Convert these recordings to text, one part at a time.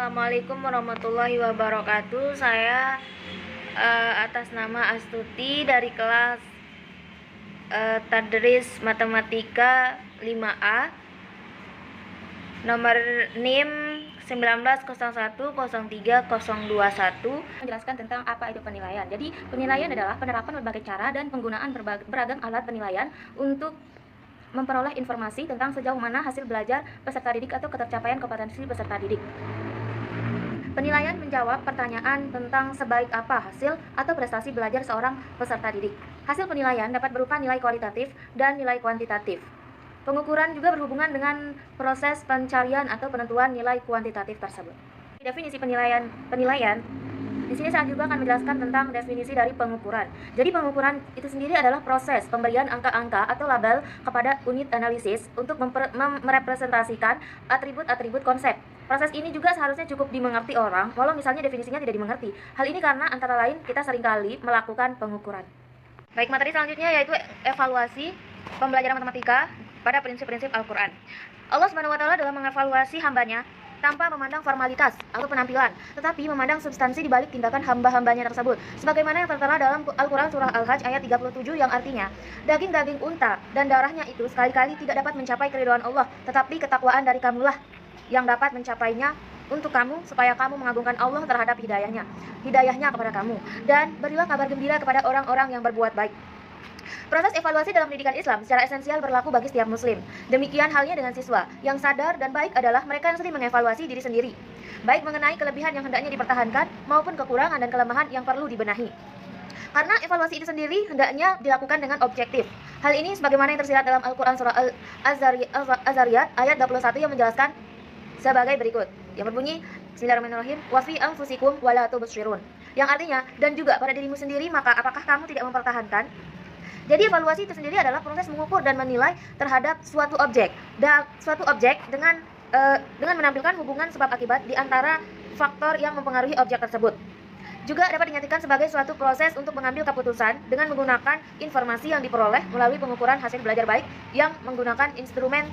Assalamualaikum warahmatullahi wabarakatuh. Saya atas nama Astuti dari kelas Tadris Matematika 5A, nomor NIM 1901030021, menjelaskan tentang apa itu penilaian. Jadi penilaian adalah penerapan berbagai cara dan penggunaan beragam alat penilaian untuk memperoleh informasi tentang sejauh mana hasil belajar peserta didik atau ketercapaian kompetensi peserta didik. Penilaian menjawab pertanyaan tentang sebaik apa hasil atau prestasi belajar seorang peserta didik. Hasil penilaian dapat berupa nilai kualitatif dan nilai kuantitatif. Pengukuran juga berhubungan dengan proses pencarian atau penentuan nilai kuantitatif tersebut. Definisi penilaian di sini saya juga akan menjelaskan tentang definisi dari pengukuran. Jadi pengukuran itu sendiri adalah proses pemberian angka-angka atau label kepada unit analisis untuk merepresentasikan atribut-atribut konsep. Proses ini juga seharusnya cukup dimengerti orang, walau misalnya definisinya tidak dimengerti. Hal ini karena antara lain kita seringkali melakukan pengukuran. Baik, materi selanjutnya yaitu evaluasi pembelajaran matematika pada prinsip-prinsip Al-Quran. Allah SWT dalam mengevaluasi hambanya tanpa memandang formalitas atau penampilan, tetapi memandang substansi di balik tindakan hamba-hambanya tersebut. Sebagaimana yang tertera dalam Al-Quran surah Al-Hajj ayat 37 yang artinya, daging-daging unta dan darahnya itu sekali-kali tidak dapat mencapai keridhaan Allah, tetapi ketakwaan dari kamulah yang dapat mencapainya untuk kamu, supaya kamu mengagungkan Allah terhadap hidayahnya kepada kamu, dan berilah kabar gembira kepada orang-orang yang berbuat baik. Proses evaluasi dalam pendidikan Islam secara esensial berlaku bagi setiap muslim. Demikian halnya dengan siswa. Yang sadar dan baik adalah mereka yang sering mengevaluasi diri sendiri, baik mengenai kelebihan yang hendaknya dipertahankan maupun kekurangan dan kelemahan yang perlu dibenahi. Karena evaluasi itu sendiri hendaknya dilakukan dengan objektif. Hal ini sebagaimana yang tersirat dalam Al-Quran surah Al-Azariyat ayat 21 yang menjelaskan sebagai berikut, yang berbunyi, Bismillahirrahmanirrahim, wa fi anfusikum wa la tubsirun, yang artinya, dan juga pada dirimu sendiri, maka apakah kamu tidak mempertahankan? Jadi evaluasi itu sendiri adalah proses mengukur dan menilai terhadap suatu objek, dan suatu objek dengan menampilkan hubungan sebab akibat di antara faktor yang mempengaruhi objek tersebut. Juga dapat dinyatakan sebagai suatu proses untuk mengambil keputusan dengan menggunakan informasi yang diperoleh melalui pengukuran hasil belajar baik yang menggunakan instrumen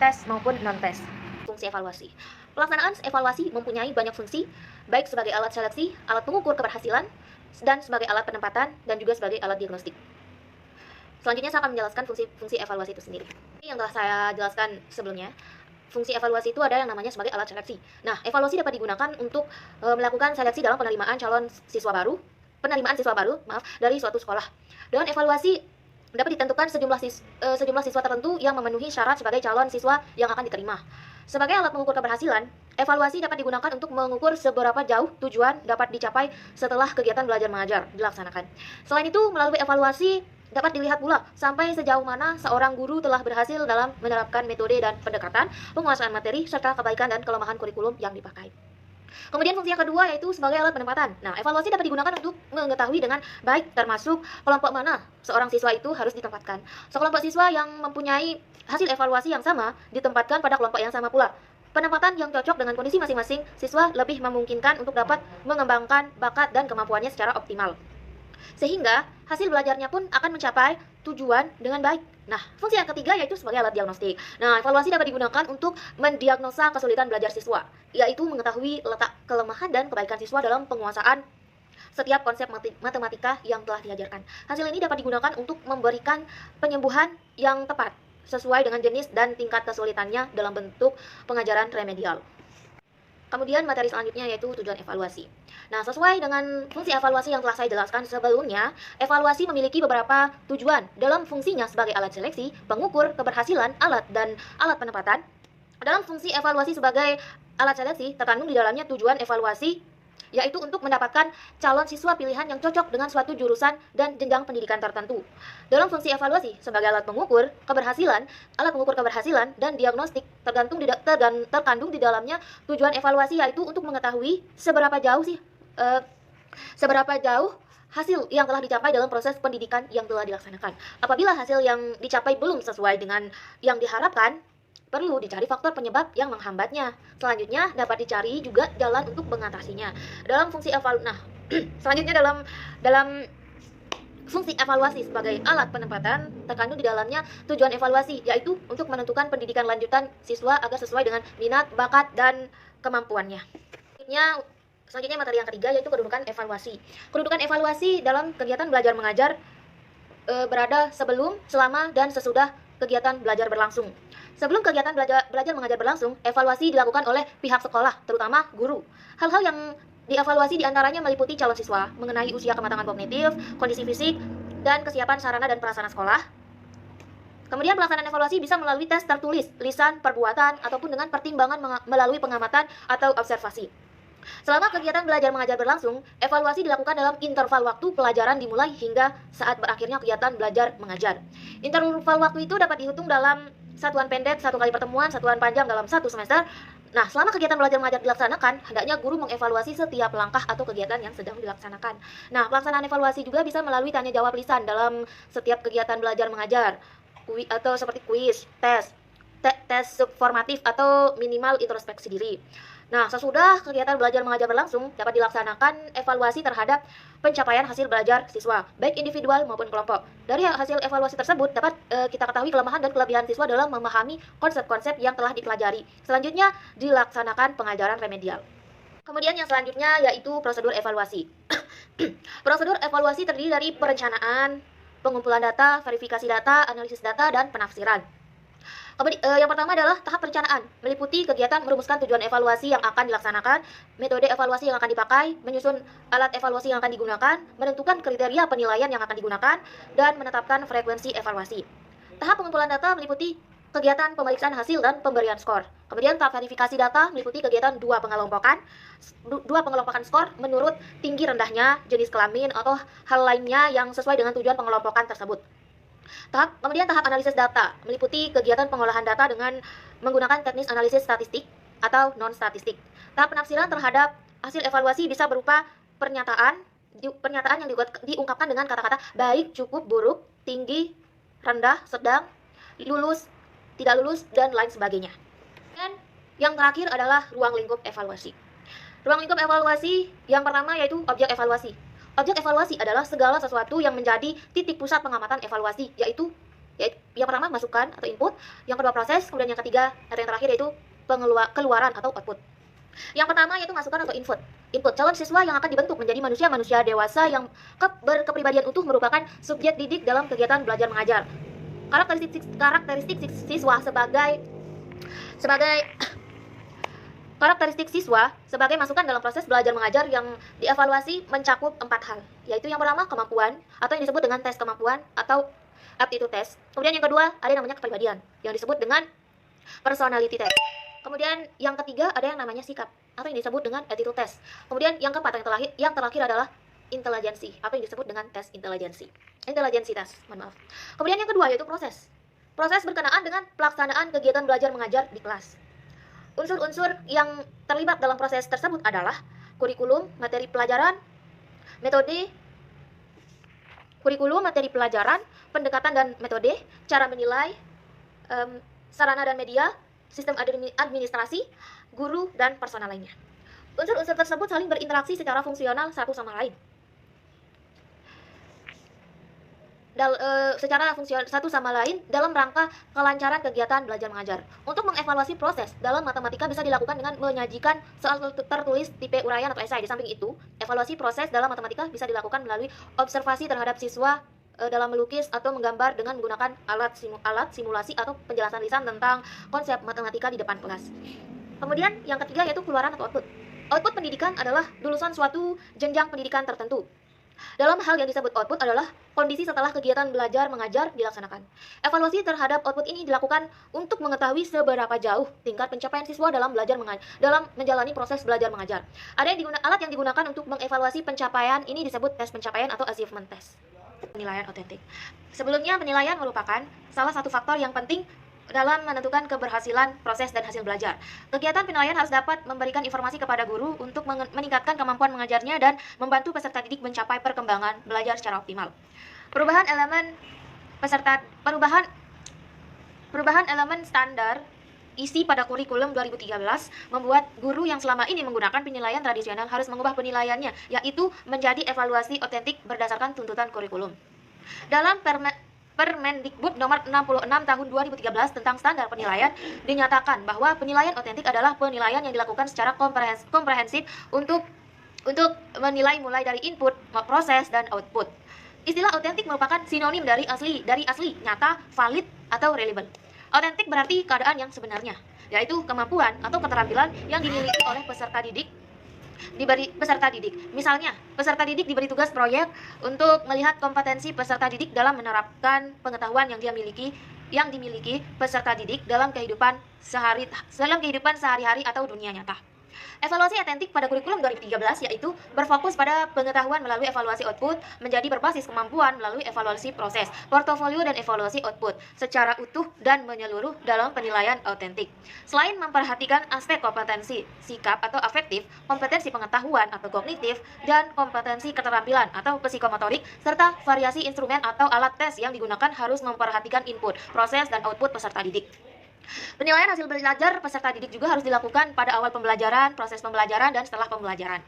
tes maupun non-tes. Fungsi evaluasi. Pelaksanaan evaluasi mempunyai banyak fungsi, baik sebagai alat seleksi, alat pengukur keberhasilan, dan sebagai alat penempatan, dan juga sebagai alat diagnostik. Selanjutnya saya akan menjelaskan fungsi evaluasi itu sendiri. Ini yang telah saya jelaskan sebelumnya. Fungsi evaluasi itu ada yang namanya sebagai alat seleksi. Nah, evaluasi dapat digunakan untuk melakukan seleksi dalam penerimaan siswa baru dari suatu sekolah. Dengan evaluasi dapat ditentukan sejumlah siswa tertentu yang memenuhi syarat sebagai calon siswa yang akan diterima. Sebagai alat mengukur keberhasilan, evaluasi dapat digunakan untuk mengukur seberapa jauh tujuan dapat dicapai setelah kegiatan belajar mengajar dilaksanakan. Selain itu, melalui evaluasi dapat dilihat pula sampai sejauh mana seorang guru telah berhasil dalam menerapkan metode dan pendekatan, penguasaan materi, serta kebaikan dan kelemahan kurikulum yang dipakai. Kemudian fungsi yang kedua yaitu sebagai alat penempatan. Nah, evaluasi dapat digunakan untuk mengetahui dengan baik termasuk kelompok mana seorang siswa itu harus ditempatkan. Sekelompok siswa yang mempunyai hasil evaluasi yang sama ditempatkan pada kelompok yang sama pula. Penempatan yang cocok dengan kondisi masing-masing siswa lebih memungkinkan untuk dapat mengembangkan bakat dan kemampuannya secara optimal, sehingga hasil belajarnya pun akan mencapai tujuan dengan baik. Nah, fungsi yang ketiga yaitu sebagai alat diagnostik. Nah, evaluasi dapat digunakan untuk mendiagnosa kesulitan belajar siswa, yaitu mengetahui letak kelemahan dan kebaikan siswa dalam penguasaan setiap konsep matematika yang telah diajarkan. Hasil ini dapat digunakan untuk memberikan penyembuhan yang tepat sesuai dengan jenis dan tingkat kesulitannya dalam bentuk pengajaran remedial. Kemudian materi selanjutnya yaitu tujuan evaluasi. Nah, sesuai dengan fungsi evaluasi yang telah saya jelaskan sebelumnya, evaluasi memiliki beberapa tujuan dalam fungsinya sebagai alat seleksi, pengukur keberhasilan, alat penempatan. Dalam fungsi evaluasi sebagai alat seleksi, terkandung di dalamnya tujuan evaluasi, yaitu untuk mendapatkan calon siswa pilihan yang cocok dengan suatu jurusan dan jenjang pendidikan tertentu. Dalam fungsi evaluasi sebagai alat pengukur keberhasilan dan diagnostik, terkandung di dalamnya tujuan evaluasi, yaitu untuk mengetahui seberapa jauh hasil yang telah dicapai dalam proses pendidikan yang telah dilaksanakan. Apabila hasil yang dicapai belum sesuai dengan yang diharapkan, perlu dicari faktor penyebab yang menghambatnya. Selanjutnya dapat dicari juga jalan untuk mengatasinya. Dalam fungsi selanjutnya dalam fungsi evaluasi sebagai alat penempatan, terkandung di dalamnya tujuan evaluasi, yaitu untuk menentukan pendidikan lanjutan siswa agar sesuai dengan minat, bakat, dan kemampuannya. Selanjutnya materi yang ketiga yaitu kedudukan evaluasi. Kedudukan evaluasi dalam kegiatan belajar mengajar berada sebelum, selama, dan sesudah kegiatan belajar berlangsung. Sebelum kegiatan belajar mengajar berlangsung, evaluasi dilakukan oleh pihak sekolah, terutama guru. Hal-hal yang dievaluasi diantaranya meliputi calon siswa, mengenai usia kematangan kognitif, kondisi fisik, dan kesiapan sarana dan prasarana sekolah. Kemudian pelaksanaan evaluasi bisa melalui tes tertulis, lisan, perbuatan, ataupun dengan pertimbangan melalui pengamatan atau observasi. Selama kegiatan belajar mengajar berlangsung, evaluasi dilakukan dalam interval waktu pelajaran dimulai hingga saat berakhirnya kegiatan belajar mengajar. Interval waktu itu dapat dihitung dalam satuan pendek, 1 kali pertemuan, satuan panjang dalam 1 semester. Nah, selama kegiatan belajar mengajar dilaksanakan, hendaknya guru mengevaluasi setiap langkah atau kegiatan yang sedang dilaksanakan. Nah, pelaksanaan evaluasi juga bisa melalui tanya jawab lisan dalam setiap kegiatan belajar mengajar, atau seperti kuis, tes subformatif atau minimal introspeksi diri. Nah, sesudah kegiatan belajar mengajar berlangsung, dapat dilaksanakan evaluasi terhadap pencapaian hasil belajar siswa, baik individual maupun kelompok. Dari hasil evaluasi tersebut, dapat kita ketahui kelemahan dan kelebihan siswa dalam memahami konsep-konsep yang telah dipelajari. Selanjutnya, dilaksanakan pengajaran remedial. Kemudian yang selanjutnya yaitu prosedur evaluasi. Prosedur evaluasi terdiri dari perencanaan, pengumpulan data, verifikasi data, analisis data, dan penafsiran. Yang pertama adalah tahap perencanaan, meliputi kegiatan merumuskan tujuan evaluasi yang akan dilaksanakan, metode evaluasi yang akan dipakai, menyusun alat evaluasi yang akan digunakan, menentukan kriteria penilaian yang akan digunakan, dan menetapkan frekuensi evaluasi. Tahap pengumpulan data meliputi kegiatan pemeriksaan hasil dan pemberian skor. Kemudian tahap verifikasi data meliputi kegiatan dua pengelompokan skor menurut tinggi rendahnya, jenis kelamin, atau hal lainnya yang sesuai dengan tujuan pengelompokan tersebut. Kemudian tahap analisis data meliputi kegiatan pengolahan data dengan menggunakan teknis analisis statistik atau non-statistik. Tahap penafsiran terhadap hasil evaluasi bisa berupa pernyataan yang diungkapkan dengan kata-kata baik, cukup, buruk, tinggi, rendah, sedang, lulus, tidak lulus, dan lain sebagainya. Dan yang terakhir adalah ruang lingkup evaluasi. Ruang lingkup evaluasi yang pertama yaitu objek evaluasi. Objek evaluasi adalah segala sesuatu yang menjadi titik pusat pengamatan evaluasi, yaitu yang pertama masukan atau input, yang kedua proses, kemudian yang ketiga atau yang terakhir yaitu keluaran atau output. Yang pertama yaitu masukan atau input. Calon siswa yang akan dibentuk menjadi manusia dewasa yang berkepribadian utuh merupakan subjek didik dalam kegiatan belajar mengajar. Karakteristik siswa sebagai masukan dalam proses belajar mengajar yang dievaluasi mencakup 4 hal, yaitu yang pertama kemampuan atau yang disebut dengan tes kemampuan atau aptitude test. Kemudian yang kedua ada yang namanya kepribadian yang disebut dengan personality test. Kemudian yang ketiga ada yang namanya sikap atau yang disebut dengan attitude test. Kemudian yang keempat yang terakhir adalah intelijensi atau yang disebut dengan tes intelijensi test. Kemudian yang kedua yaitu proses berkenaan dengan pelaksanaan kegiatan belajar mengajar di kelas. Unsur-unsur yang terlibat dalam proses tersebut adalah kurikulum, materi pelajaran, pendekatan dan metode, cara menilai, sarana dan media, sistem administrasi, guru, dan personal lainnya. Unsur-unsur tersebut saling berinteraksi secara fungsional satu sama lain. Satu sama lain dalam rangka kelancaran kegiatan belajar mengajar. Untuk mengevaluasi proses dalam matematika bisa dilakukan dengan menyajikan soal tertulis tipe uraian atau esai. Di samping itu, evaluasi proses dalam matematika bisa dilakukan melalui observasi terhadap siswa dalam melukis atau menggambar dengan menggunakan alat simulasi atau penjelasan lisan tentang konsep matematika di depan kelas. Kemudian yang ketiga yaitu keluaran atau output. Output pendidikan adalah lulusan suatu jenjang pendidikan tertentu. Dalam hal yang disebut output adalah kondisi setelah kegiatan belajar mengajar dilaksanakan. Evaluasi terhadap output ini dilakukan untuk mengetahui seberapa jauh tingkat pencapaian siswa dalam menjalani proses belajar mengajar. Alat yang digunakan untuk mengevaluasi pencapaian ini disebut tes pencapaian atau achievement test. Penilaian otentik. Sebelumnya, penilaian merupakan salah satu faktor yang penting dalam menentukan keberhasilan proses dan hasil belajar. Kegiatan penilaian harus dapat memberikan informasi kepada guru untuk meningkatkan kemampuan mengajarnya dan membantu peserta didik mencapai perkembangan belajar secara optimal. Perubahan elemen standar isi pada kurikulum 2013 membuat guru yang selama ini menggunakan penilaian tradisional harus mengubah penilaiannya, yaitu menjadi evaluasi otentik berdasarkan tuntutan kurikulum. Permendikbud nomor 66 tahun 2013 tentang standar penilaian dinyatakan bahwa penilaian otentik adalah penilaian yang dilakukan secara komprehensif untuk menilai mulai dari input, proses, dan output. Istilah otentik merupakan sinonim dari asli, nyata, valid, atau reliable. Otentik berarti keadaan yang sebenarnya, yaitu kemampuan atau keterampilan yang dimiliki oleh peserta didik. Misalnya, peserta didik diberi tugas proyek untuk melihat kompetensi peserta didik dalam menerapkan pengetahuan yang dimiliki peserta didik dalam kehidupan sehari-hari atau dunia nyata. Evaluasi otentik pada kurikulum 2013 yaitu berfokus pada pengetahuan melalui evaluasi output, menjadi berbasis kemampuan melalui evaluasi proses, portofolio, dan evaluasi output secara utuh dan menyeluruh dalam penilaian otentik. Selain memperhatikan aspek kompetensi, sikap atau afektif, kompetensi pengetahuan atau kognitif, dan kompetensi keterampilan atau psikomotorik, serta variasi instrumen atau alat tes yang digunakan harus memperhatikan input, proses, dan output peserta didik. Penilaian hasil belajar peserta didik juga harus dilakukan pada awal pembelajaran, proses pembelajaran, dan setelah pembelajaran.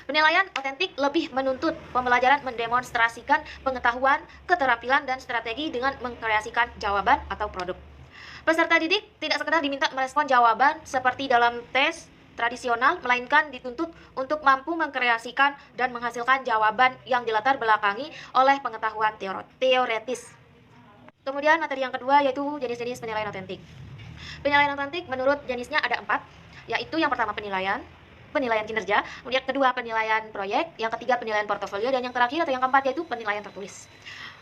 Penilaian otentik lebih menuntut pembelajaran mendemonstrasikan pengetahuan, keterampilan, dan strategi dengan mengkreasikan jawaban atau produk. Peserta didik tidak sekedar diminta merespon jawaban seperti dalam tes tradisional, melainkan dituntut untuk mampu mengkreasikan dan menghasilkan jawaban yang dilatar belakangi oleh pengetahuan teoretis. Kemudian materi yang kedua yaitu jenis-jenis penilaian otentik. Penilaian otentik menurut jenisnya ada 4, yaitu yang pertama penilaian kinerja, kemudian kedua penilaian proyek, yang ketiga penilaian portofolio, dan yang terakhir atau yang keempat yaitu penilaian tertulis.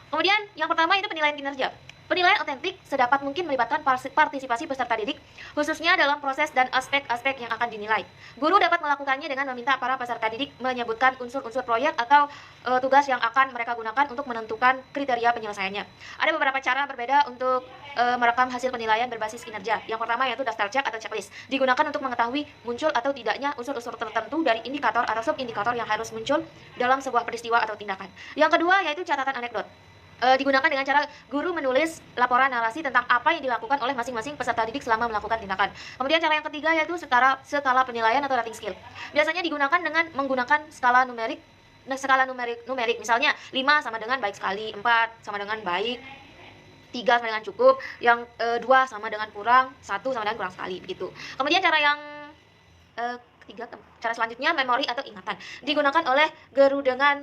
Kemudian yang pertama itu penilaian kinerja. Penilaian otentik sedapat mungkin melibatkan partisipasi peserta didik, khususnya dalam proses dan aspek-aspek yang akan dinilai. Guru dapat melakukannya dengan meminta para peserta didik menyebutkan unsur-unsur proyek atau tugas yang akan mereka gunakan untuk menentukan kriteria penyelesaiannya. Ada beberapa cara berbeda untuk merekam hasil penilaian berbasis kinerja. Yang pertama yaitu daftar cek atau checklist. Digunakan untuk mengetahui muncul atau tidaknya unsur-unsur tertentu dari indikator atau subindikator yang harus muncul dalam sebuah peristiwa atau tindakan. Yang kedua yaitu catatan anekdot. Digunakan dengan cara guru menulis laporan narasi tentang apa yang dilakukan oleh masing-masing peserta didik selama melakukan tindakan. Kemudian cara yang ketiga yaitu skala penilaian atau rating scale. Biasanya digunakan dengan menggunakan skala numerik, misalnya 5 sama dengan baik sekali, 4 sama dengan baik, 3 sama dengan cukup, yang 2 sama dengan kurang, 1 sama dengan kurang sekali, begitu. Kemudian cara yang cara selanjutnya memori atau ingatan. Digunakan oleh guru dengan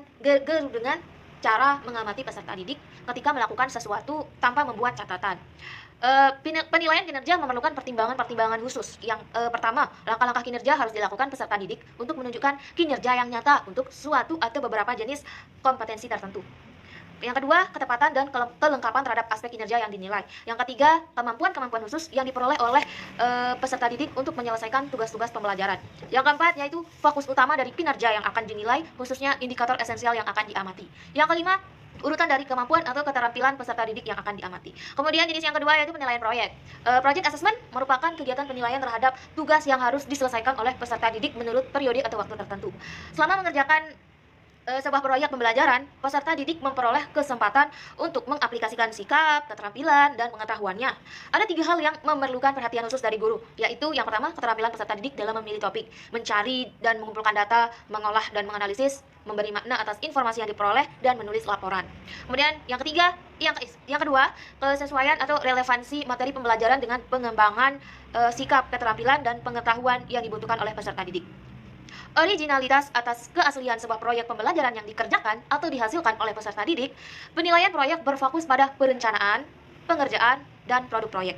cara mengamati peserta didik ketika melakukan sesuatu tanpa membuat catatan. Penilaian kinerja memerlukan pertimbangan khusus. Yang pertama, langkah-langkah kinerja harus dilakukan peserta didik untuk menunjukkan kinerja yang nyata untuk suatu atau beberapa jenis kompetensi tertentu. Yang kedua, ketepatan dan kelengkapan terhadap aspek kinerja yang dinilai. Yang ketiga, kemampuan khusus yang diperoleh oleh peserta didik untuk menyelesaikan tugas-tugas pembelajaran. Yang keempat, yaitu fokus utama dari kinerja yang akan dinilai, khususnya indikator esensial yang akan diamati. Yang kelima, urutan dari kemampuan atau keterampilan peserta didik yang akan diamati. Kemudian jenis yang kedua yaitu penilaian proyek. Project assessment merupakan kegiatan penilaian terhadap tugas yang harus diselesaikan oleh peserta didik menurut periode atau waktu tertentu. Selama mengerjakan sebuah proyek pembelajaran, peserta didik memperoleh kesempatan untuk mengaplikasikan sikap, keterampilan, dan pengetahuannya. Ada 3 hal yang memerlukan perhatian khusus dari guru, yaitu yang pertama, keterampilan peserta didik dalam memilih topik, mencari dan mengumpulkan data, mengolah dan menganalisis, memberi makna atas informasi yang diperoleh, dan menulis laporan. Kemudian yang ketiga, yang kedua, kesesuaian atau relevansi materi pembelajaran dengan pengembangan sikap, keterampilan, dan pengetahuan yang dibutuhkan oleh peserta didik. Originalitas atas keaslian sebuah proyek pembelajaran yang dikerjakan atau dihasilkan oleh peserta didik. Penilaian proyek berfokus pada perencanaan, pengerjaan, dan produk proyek.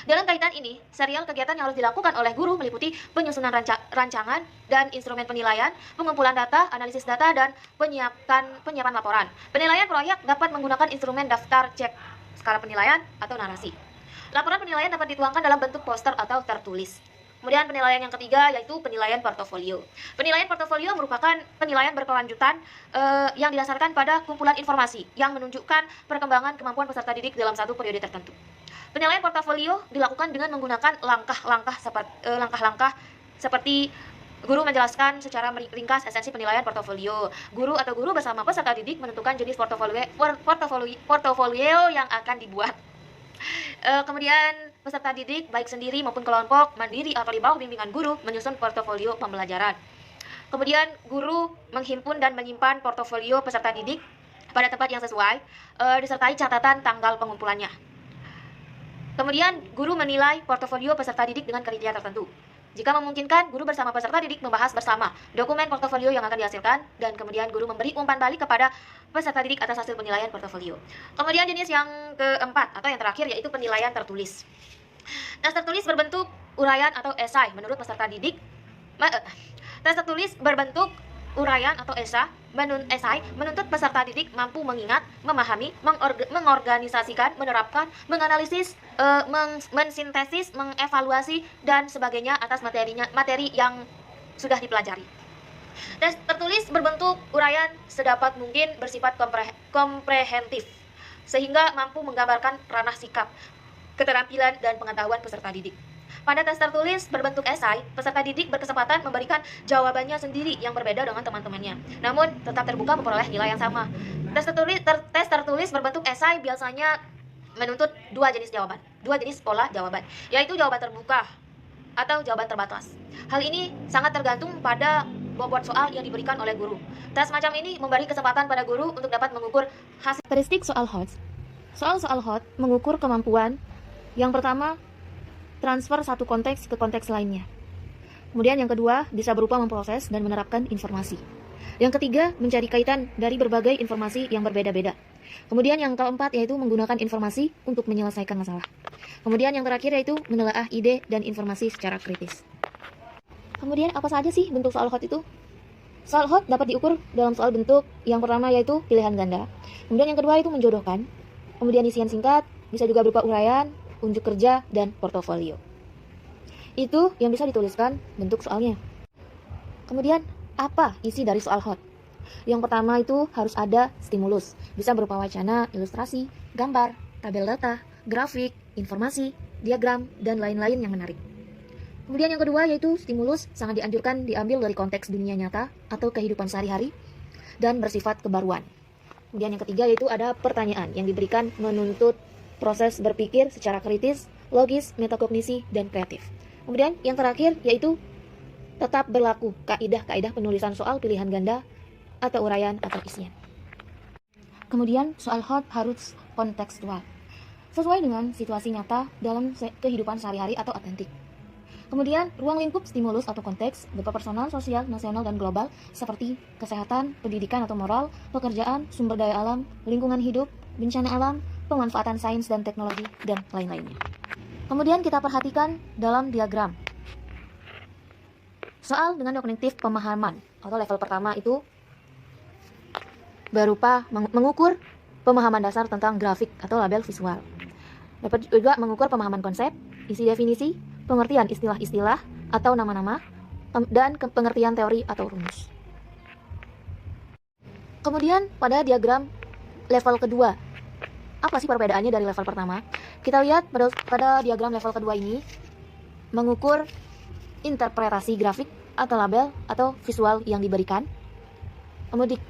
Dalam kaitan ini, serial kegiatan yang harus dilakukan oleh guru meliputi penyusunan rancangan dan instrumen penilaian, pengumpulan data, analisis data, dan penyiapan laporan. Penilaian proyek dapat menggunakan instrumen daftar cek, skala penilaian, atau narasi. Laporan penilaian dapat dituangkan dalam bentuk poster atau tertulis. Kemudian penilaian yang ketiga yaitu penilaian portofolio. Penilaian portofolio merupakan penilaian berkelanjutan yang didasarkan pada kumpulan informasi yang menunjukkan perkembangan kemampuan peserta didik dalam satu periode tertentu. Penilaian portofolio dilakukan dengan menggunakan langkah-langkah seperti guru menjelaskan secara ringkas esensi penilaian portofolio. Guru bersama peserta didik menentukan jenis portofolio yang akan dibuat. Kemudian peserta didik baik sendiri maupun kelompok, mandiri atau di bawah bimbingan guru menyusun portofolio pembelajaran. Kemudian guru menghimpun dan menyimpan portofolio peserta didik pada tempat yang sesuai, disertai catatan tanggal pengumpulannya. Kemudian, guru menilai portofolio peserta didik dengan kriteria tertentu. Jika memungkinkan, guru bersama peserta didik membahas bersama dokumen portofolio yang akan dihasilkan, dan kemudian guru memberi umpan balik kepada peserta didik atas hasil penilaian portofolio. Kemudian jenis yang keempat atau yang terakhir yaitu penilaian tertulis. Tes tertulis berbentuk uraian atau esai menurut peserta didik. Tes tertulis berbentuk uraian atau esai menuntut peserta didik mampu mengingat, memahami, mengorganisasikan, menerapkan, menganalisis, mensintesis, mengevaluasi dan sebagainya atas materi yang sudah dipelajari. Tes tertulis berbentuk uraian sedapat mungkin bersifat komprehensif sehingga mampu menggambarkan ranah sikap, keterampilan dan pengetahuan peserta didik. Pada tes tertulis berbentuk esai, peserta didik berkesempatan memberikan jawabannya sendiri yang berbeda dengan teman-temannya, namun tetap terbuka memperoleh nilai yang sama. Tes tertulis berbentuk esai biasanya menuntut dua jenis pola jawaban, yaitu jawaban terbuka atau jawaban terbatas. Hal ini sangat tergantung pada bobot soal yang diberikan oleh guru. Tes macam ini memberi kesempatan pada guru untuk dapat mengukur hasil. Karakteristik soal hot. Soal hot mengukur kemampuan yang pertama, transfer satu konteks ke konteks lainnya. Kemudian yang kedua, bisa berupa memproses dan menerapkan informasi. Yang ketiga, mencari kaitan dari berbagai informasi yang berbeda-beda. Kemudian yang keempat yaitu menggunakan informasi untuk menyelesaikan masalah. Kemudian yang terakhir yaitu menelaah ide dan informasi secara kritis. Kemudian apa saja sih bentuk soal hot itu? Soal hot dapat diukur dalam soal bentuk yang pertama yaitu pilihan ganda. Kemudian yang kedua itu menjodohkan. Kemudian isian singkat, bisa juga berupa uraian, unjuk kerja, dan portofolio. Itu yang bisa dituliskan bentuk soalnya. Kemudian, apa isi dari soal hot? Yang pertama itu harus ada stimulus. Bisa berupa wacana, ilustrasi, gambar, tabel data, grafik, informasi, diagram, dan lain-lain yang menarik. Kemudian yang kedua yaitu stimulus sangat dianjurkan diambil dari konteks dunia nyata atau kehidupan sehari-hari dan bersifat kebaruan. Kemudian yang ketiga yaitu ada pertanyaan yang diberikan menuntut proses berpikir secara kritis, logis, metakognisi, dan kreatif. Kemudian yang terakhir yaitu tetap berlaku kaidah-kaidah penulisan soal pilihan ganda atau uraian atau isian. Kemudian soal hot harus kontekstual, sesuai dengan situasi nyata dalam kehidupan sehari-hari atau otentik. Kemudian ruang lingkup stimulus atau konteks berupa personal, sosial, nasional, dan global seperti kesehatan, pendidikan atau moral, pekerjaan, sumber daya alam, lingkungan hidup, bencana alam, pemanfaatan sains dan teknologi, dan lain-lainnya. Kemudian kita perhatikan dalam diagram. Soal dengan kognitif pemahaman atau level pertama itu berupa mengukur pemahaman dasar tentang grafik atau label visual. Dapat juga mengukur pemahaman konsep, isi definisi, pengertian istilah-istilah atau nama-nama, dan pengertian teori atau rumus. Kemudian pada diagram level kedua, apa sih perbedaannya dari level pertama? Kita lihat pada diagram level kedua ini mengukur interpretasi grafik atau label atau visual yang diberikan.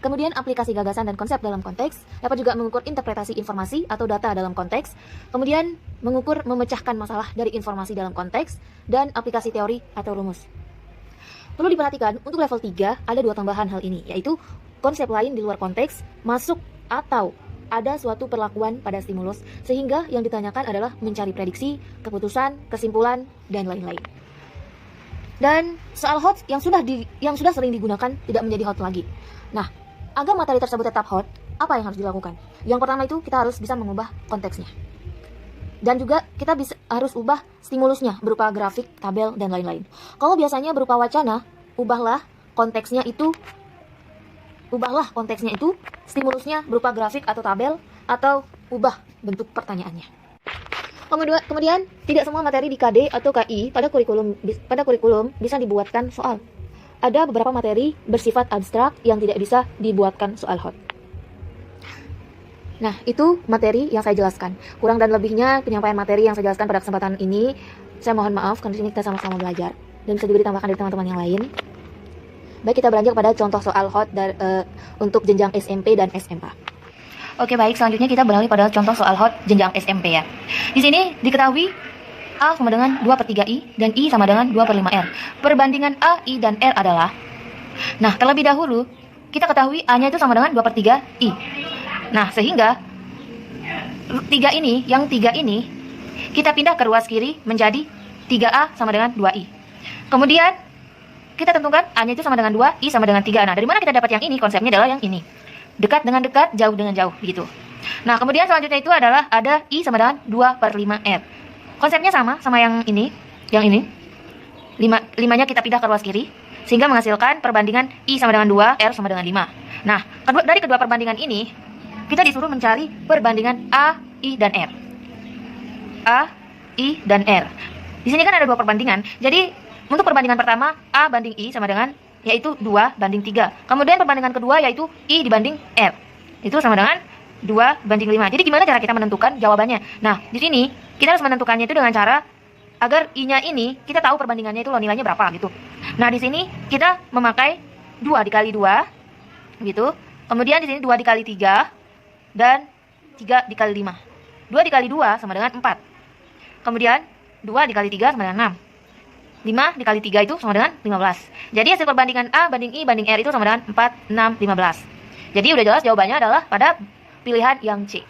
Kemudian aplikasi gagasan dan konsep dalam konteks, dapat juga mengukur interpretasi informasi atau data dalam konteks. Kemudian mengukur memecahkan masalah dari informasi dalam konteks dan aplikasi teori atau rumus. Perlu diperhatikan untuk level 3 ada dua tambahan hal ini, yaitu konsep lain di luar konteks, masuk atau ada suatu perlakuan pada stimulus, sehingga yang ditanyakan adalah mencari prediksi, keputusan, kesimpulan, dan lain-lain. Dan soal hot yang sudah sering digunakan tidak menjadi hot lagi. Nah, agar materi tersebut tetap hot, apa yang harus dilakukan? Yang pertama itu kita harus bisa mengubah konteksnya. Dan juga kita harus ubah stimulusnya berupa grafik, tabel, dan lain-lain. Kalau biasanya berupa wacana, ubahlah konteksnya itu, stimulusnya berupa grafik atau tabel, atau ubah bentuk pertanyaannya. Kemudian tidak semua materi di KD atau KI pada kurikulum bisa dibuatkan soal. Ada beberapa materi bersifat abstrak yang tidak bisa dibuatkan soal hot. Nah, itu materi yang saya jelaskan. Kurang dan lebihnya penyampaian materi yang saya jelaskan pada kesempatan ini, saya mohon maaf karena di sini kita sama-sama belajar dan bisa juga ditambahkan dari teman-teman yang lain. Baik, kita beranjak pada contoh soal hot untuk jenjang SMP dan SMA. Oke, baik, selanjutnya kita beralih pada contoh soal hot jenjang SMP ya. Di sini diketahui A sama dengan 2/3I dan I sama dengan 2/5R. Perbandingan A, I, dan R adalah, nah terlebih dahulu kita ketahui A-nya itu sama dengan 2/3I. Nah, sehingga yang 3 ini kita pindah ke ruas kiri menjadi 3A sama dengan 2I. Kemudian kita tentukan A-nya itu sama dengan 2, I sama dengan 3. Nah, dari mana kita dapat yang ini? Konsepnya adalah yang ini. Dekat dengan dekat, jauh dengan jauh, begitu. Nah, kemudian selanjutnya itu adalah ada I sama dengan 2/5R. Konsepnya sama yang ini. 5-nya kita pindah ke ruas kiri, sehingga menghasilkan perbandingan I sama dengan 2, R sama dengan 5. Nah, dari kedua perbandingan ini, kita disuruh mencari perbandingan A, I, dan R. A, I, dan R. Di sini kan ada 2 perbandingan. Jadi, untuk perbandingan pertama, A banding I sama dengan, yaitu 2/3. Kemudian perbandingan kedua, yaitu I dibanding R. Itu sama dengan 2/5. Jadi, gimana cara kita menentukan jawabannya? Nah, di sini, kita harus menentukannya itu dengan cara, agar I-nya ini, kita tahu perbandingannya itu nilainya berapa, gitu. Nah, di sini, kita memakai 2 dikali 2, gitu. Kemudian di sini 2 dikali 3, dan 3 dikali 5. 2 dikali 2 sama dengan 4. Kemudian 2 dikali 3 sama dengan 6. 5 dikali 3 itu sama dengan 15. Jadi hasil perbandingan A banding I banding R itu sama dengan 4, 6, 15. Jadi udah jelas jawabannya adalah pada pilihan yang C.